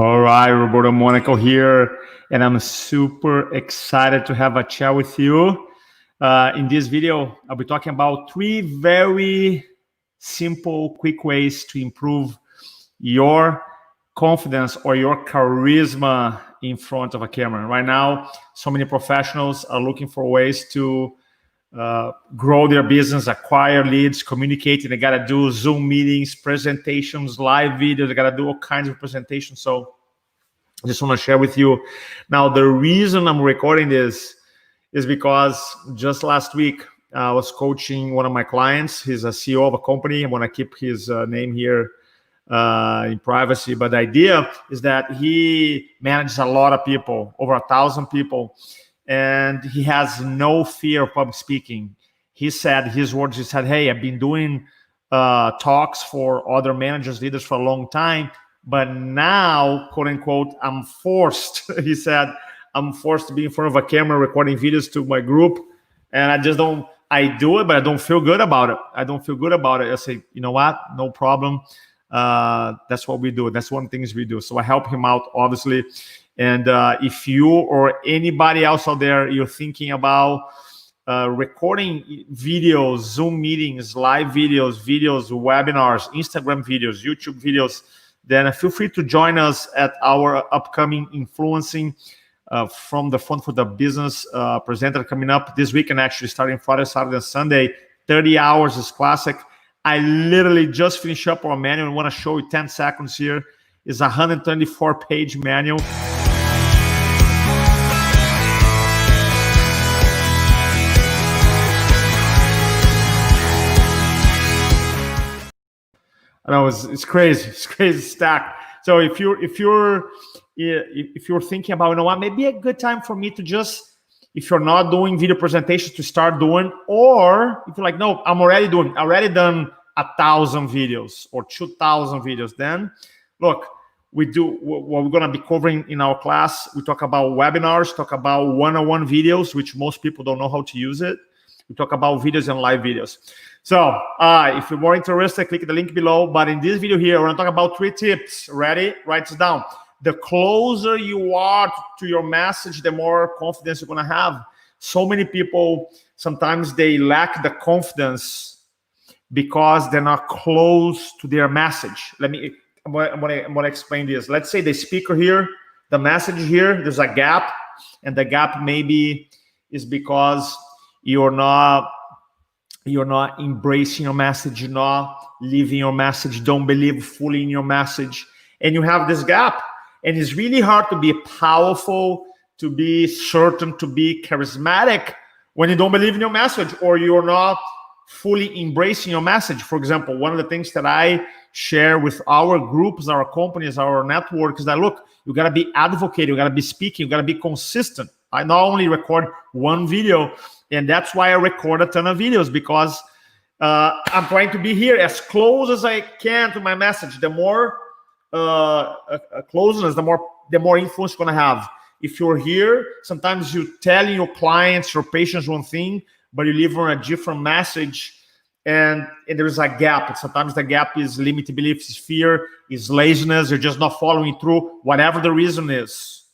All right, Roberto Monaco here, and I'm super excited to have a chat with you. In this video, I'll be talking about 3 very simple, quick ways to improve your confidence or your charisma in front of a camera. Right now, so many professionals are looking for ways to grow their business, acquire leads, communicate, and they got to do Zoom meetings, presentations, live videos. They got to do all kinds of presentations. So I just want to share with you. Now, the reason I'm recording this is because just last week, I was coaching one of my clients. He's a CEO of a company. I want to keep his name here in privacy. But the idea is that he manages a lot of people, over 1,000 people. And he has no fear of public speaking. He said, his words, he said, hey, I've been doing talks for other managers, leaders for a long time, but now, quote unquote, I'm forced. He said, I'm forced to be in front of a camera recording videos to my group. And I do it, but I don't feel good about it. I say, you know what? No problem. That's what we do. That's one of the things we do. So I help him out, obviously. And if you or anybody else out there, you're thinking about recording videos, Zoom meetings, live videos, webinars, Instagram videos, YouTube videos, then feel free to join us at our upcoming Influencing from the Fund for the Business presenter coming up this week, and actually starting Friday, Saturday, and Sunday. 30 hours is classic. I literally just finished up our manual. I want to show you 10 seconds here. It's a 124-page manual. I know it's crazy. It's crazy stack. So if you're thinking about, you know what, maybe a good time for me to just, if you're not doing video presentations, to start doing, or if you're like, no, I'm already done 1,000 videos or 2,000 videos, then look, what we're going to be covering in our class. We talk about webinars, talk about one-on-one videos, which most people don't know how to use it. We talk about videos and live videos. So if you're more interested, click the link below. But in this video here, we're going to talk about 3 tips. Ready? Write this down. The closer you are to your message, the more confidence you're going to have. So many people, sometimes they lack the confidence because they're not close to their message. I'm going to explain this. Let's say the speaker here, the message here, there's a gap. And the gap maybe is because you're not embracing your message, you're not living your message, don't believe fully in your message, and you have this gap. And it's really hard to be powerful, to be certain, to be charismatic when you don't believe in your message, or you're not fully embracing your message. For example, one of the things that I share with our groups, our companies, our network is that, look, you got to be advocating, you got to be speaking, you got to be consistent. I not only record one video, and that's why I record a ton of videos, because I'm trying to be here as close as I can to my message. The more closeness, the more influence you're going to have. If you're here, sometimes you're telling your clients, your patients one thing, but you live on a different message, and there is a gap. And sometimes the gap is limited beliefs, is fear, is laziness. You're just not following through, whatever the reason is.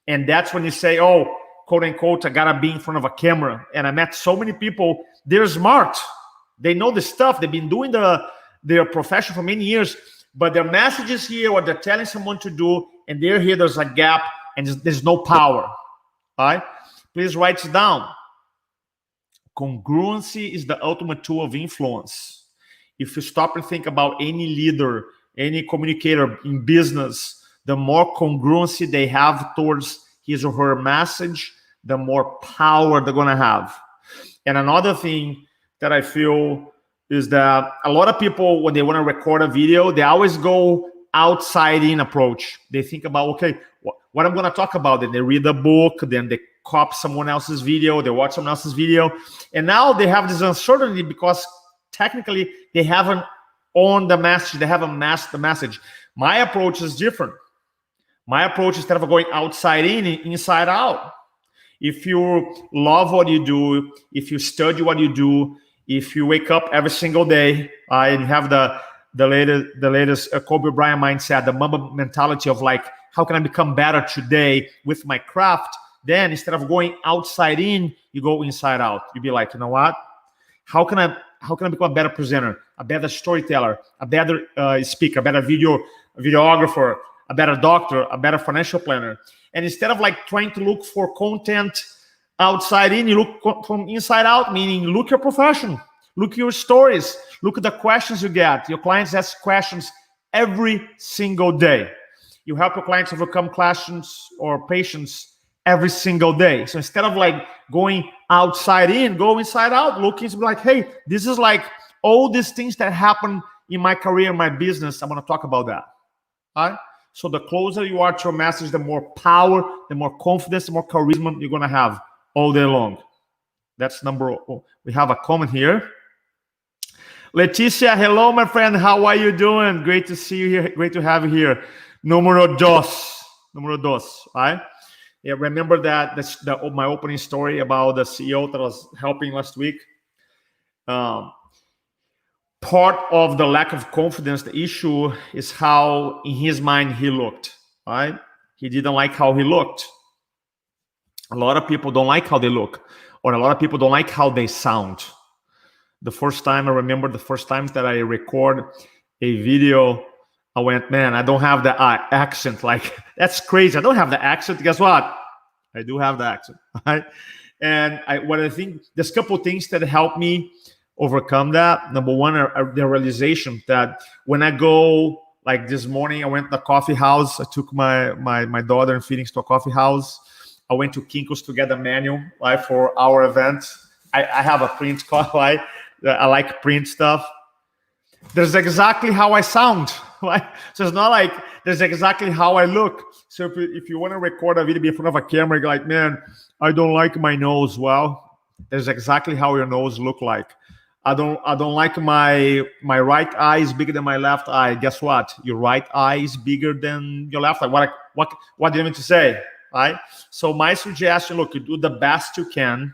And that's when you say, oh, quote unquote, I gotta be in front of a camera. And I met so many people, they're smart. They know the stuff. They've been doing their profession for many years, but their message is here, what they're telling someone to do, and they're here, there's a gap, and there's no power. All right? Please write it down. Congruency is the ultimate tool of influence. If you stop and think about any leader, any communicator in business, the more congruency they have towards his or her message, the more power they're going to have. And another thing that I feel is that a lot of people, when they want to record a video, they always go outside-in approach. They think about, okay, what I'm going to talk about. Then they read a book, then they copy someone else's video, they watch someone else's video. And now they have this uncertainty because technically they haven't owned the message, they haven't mastered the message. My approach is different. My approach, instead of going outside in, inside out. If you love what you do, if you study what you do, if you wake up every single day and have the latest Kobe Bryant mindset, the Mamba mentality of like how can I become better today with my craft? Then instead of going outside in, you go inside out. You be like, you know what? How can I become a better presenter, a better storyteller, a better speaker, a better videographer, a better doctor, a better financial planner? And instead of like trying to look for content outside in, you look from inside out, meaning look your profession, look your stories, look at the questions you get. Your clients ask questions every single day. You help your clients overcome questions or patience every single day. So instead of like going outside in, go inside out, looking to be like, hey, this is like all these things that happen in my career, my business. I'm going to talk about that. All right. So the closer you are to your message, the more power, the more confidence, the more charisma you're going to have all day long. That's number. We have a comment here. Leticia, hello, my friend. How are you doing? Great to see you here. Great to have you here. Número dos. Right? Yeah, remember that my opening story about the CEO that I was helping last week? Part of the lack of confidence, the issue is how in his mind he looked, right? He didn't like how he looked. A lot of people don't like how they look, or a lot of people don't like how they sound. I remember the first time that I record a video, I went, man, I don't have the accent. Like, that's crazy. I don't have the accent. Guess what? I do have the accent, right? And I think there's a couple of things that help me overcome that. Number one, the realization that when I go, like this morning, I went to the coffee house. I took my daughter in Phoenix to a coffee house. I went to Kinko's to get a manual, right, for our event. I have a print card, right? I like print stuff. There's exactly how I sound, right? So it's not like there's exactly how I look. So if you want to record a video in front of a camera, you're like, man, I don't like my nose. Well, there's exactly how your nose look like. I don't like my right eye is bigger than my left eye. Guess what? Your right eye is bigger than your left eye. What do you mean to say, right? So my suggestion, look, you do the best you can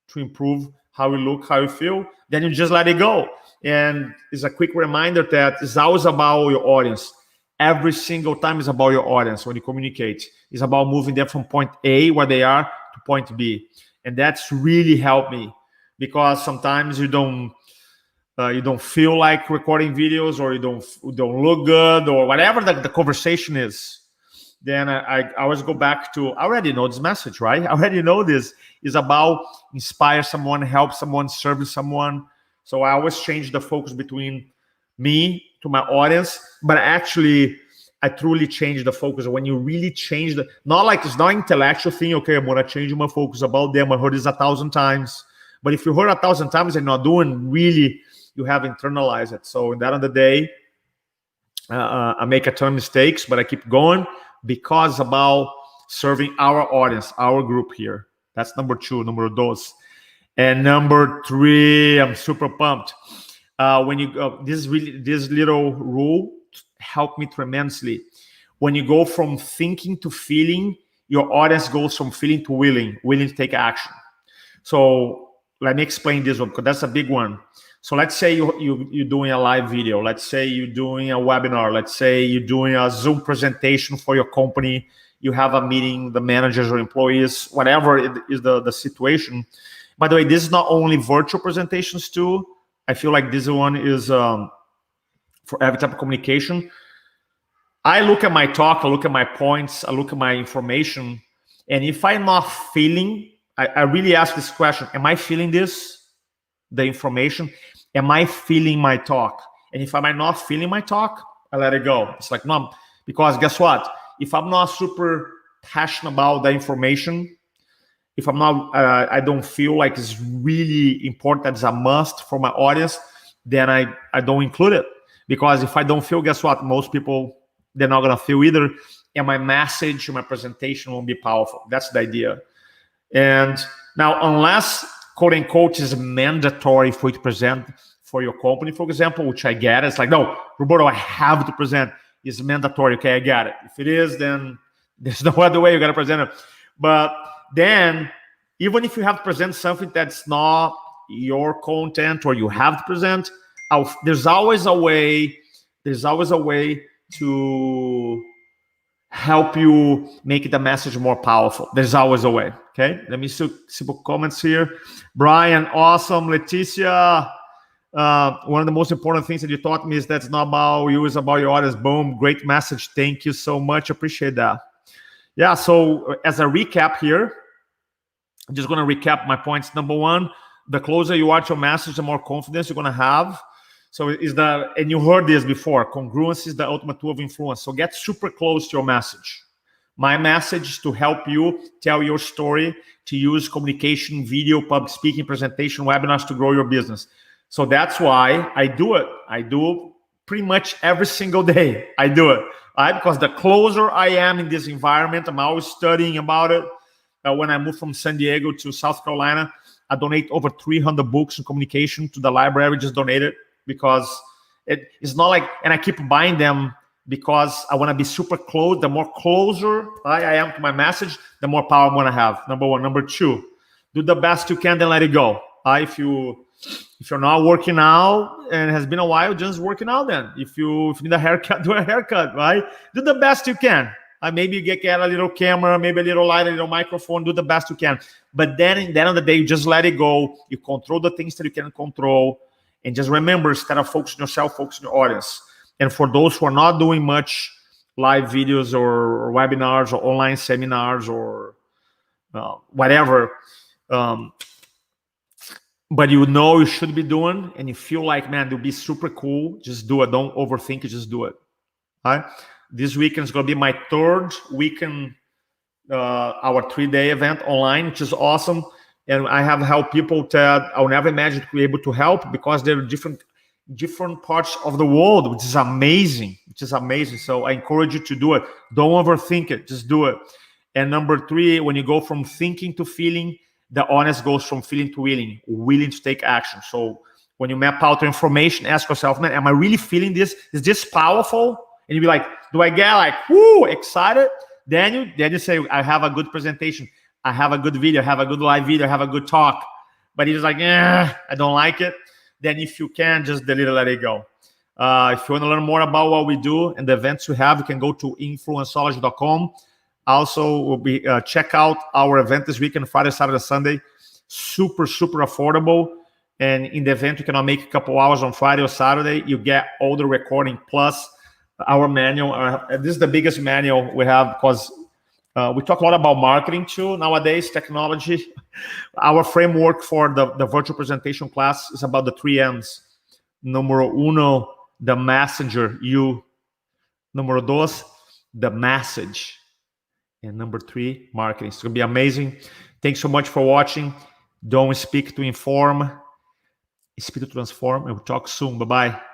to improve how you look, how you feel. Then you just let it go. And it's a quick reminder that it's always about your audience. Every single time is about your audience when you communicate. It's about moving them from point A, where they are, to point B. And that's really helped me, because sometimes you don't feel like recording videos, or you don't look good, or whatever the conversation is. Then I always go back to, I already know this message, right? I already know this is about inspire someone, help someone, serve someone. So I always change the focus between me to my audience, but actually I truly change the focus. When you really change not like it's not intellectual thing, okay, I'm gonna change my focus about them. I heard this 1,000 times. But if you heard 1,000 times and not doing, really, you have internalized it. So in that end of the day, I make a ton of mistakes, but I keep going, because it's about serving our audience, our group here. That's number two, número dos. And number three, I'm super pumped. When you go, this little rule helped me tremendously. When you go from thinking to feeling, your audience goes from feeling to willing to take action. So let me explain this one, because that's a big one. So let's say you're doing a live video. Let's say you're doing a webinar. Let's say you're doing a Zoom presentation for your company. You have a meeting, the managers or employees, whatever it is the situation. By the way, this is not only virtual presentations too. I feel like this one is for every type of communication. I look at my talk, I look at my points, I look at my information. And if I'm not feeling, I really ask this question, am I feeling this? The information? Am I feeling my talk? And if I'm not feeling my talk, I let it go. It's like, no, because guess what? If I'm not super passionate about the information, if I'm not, I don't feel like it's really important, that's a must for my audience, then I don't include it. Because if I don't feel, guess what? Most people, they're not gonna feel either. And my message, my presentation won't be powerful. That's the idea. And now, unless quote unquote is mandatory for you to present for your company, for example, which I get, it's like, no, Roberto, I have to present. It's mandatory. Okay, I got it. If it is, then there's no other way you got to present it. But then, even if you have to present something that's not your content, or you have to present, there's always a way to help you make the message more powerful. There's always a way. Okay, let me see simple comments here. Brian, awesome. Leticia, one of the most important things that you taught me is that it's not about you, it's about your audience. Boom, great message. Thank you so much. Appreciate that. Yeah, so as a recap here, I'm just going to recap my points. Number one, the closer you are to your message, the more confidence you're going to have. So and you heard this before, congruence is the ultimate tool of influence. So get super close to your message. My message is to help you tell your story, to use communication, video, public speaking, presentation, webinars to grow your business. So that's why I do it. I do pretty much every single day. I do it. Because the closer I am in this environment, I'm always studying about it. When I moved from San Diego to South Carolina, I donate over 300 books in communication to the library, just donated, because it's not like, and I keep buying them because I want to be super close. The more closer I am to my message, the more power I'm going to have. Number one. Number two, do the best you can, then let it go. If you're not working out and it has been a while, just working out then. If you need a haircut, do a haircut, right? Do the best you can. Maybe you get a little camera, maybe a little light, a little microphone, do the best you can. But then at the end of the day, you just let it go. You control the things that you can control. And just remember, instead of focusing on yourself, focus on your audience. And for those who are not doing much live videos or webinars or online seminars or whatever, but you know you should be doing, and you feel like, man, it would be super cool, just do it. Don't overthink it, just do it. All right? This weekend is going to be my third weekend, our 3-day event online, which is awesome. And I have helped people that I would never imagine to be able to help, because they're different parts of the world, which is amazing. So I encourage you to do it. Don't overthink it. Just do it. And number 3, when you go from thinking to feeling, the audience goes from feeling to willing to take action. So when you map out the information, ask yourself, man, am I really feeling this? Is this powerful? And you be like, do I get like, whoo, excited? Then you say, I have a good presentation. I have a good video, I have a good live video, I have a good talk. But he's like, I don't like it. Then if you can, just delete it, let it go. If you want to learn more about what we do and the events we have, you can go to influenceology.com. Also, we'll be check out our event this weekend, Friday, Saturday, Sunday. Super, super affordable. And in the event, you cannot make a couple hours on Friday or Saturday. You get all the recording plus our manual. This is the biggest manual we have, because we talk a lot about marketing too nowadays, technology. Our framework for the virtual presentation class is about the 3 M's. Número 1, the messenger, you. Número 2, the message. And number 3, marketing. It's going to be amazing. Thanks so much for watching. Don't speak to inform, speak to transform. And we'll talk soon. Bye-bye.